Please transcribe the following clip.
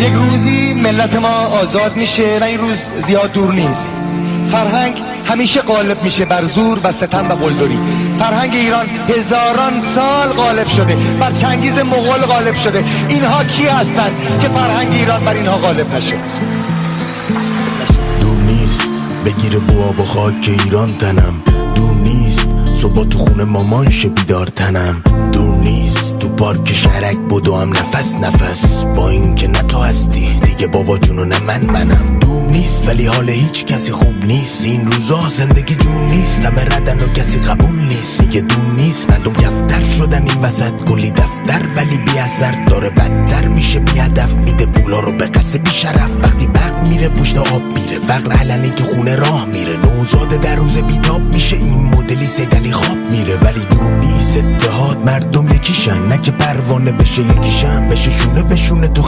یک روزی ملت ما آزاد میشه و این روز زیاد دور نیست. فرهنگ همیشه غالب میشه بر زور و ستم و قلدری. فرهنگ ایران هزاران سال غالب شده، بر چنگیز مغول غالب شده. اینها کی هستند که فرهنگ ایران بر اینها غالب نشه؟ دور نیست بگیره بو آب و خاک ایران تنم، دور نیست صبح تو خونه مامان شه بیدار تنم، دور نیست تو پارک شهرک بدو هم نفس نفس با این که نه تو هستی دیگه بابا جونو نه منم. دور نیست ولی حال هیچ کسی خوب نیست، این روزا زندگی جون نیست، همه ردن و کسی قبول نیست. دیگه دور نیست مردم دفتر شدن این وسط، کلی دفتر ولی بی اثر، داره بدتر میشه بی هدف، میده پولا رو به قصه بی شرف. وقتی برق میره پشت آب میره، فقر علنی تو خونه راه میره، نوزاده در روز بیتاب میشه، این مدلی سیدلی خواب میره. ولی دور نیست اتحاد مردم یکیشن، نه که پروانه بشه یکیشن، بشه شونه به شونه تو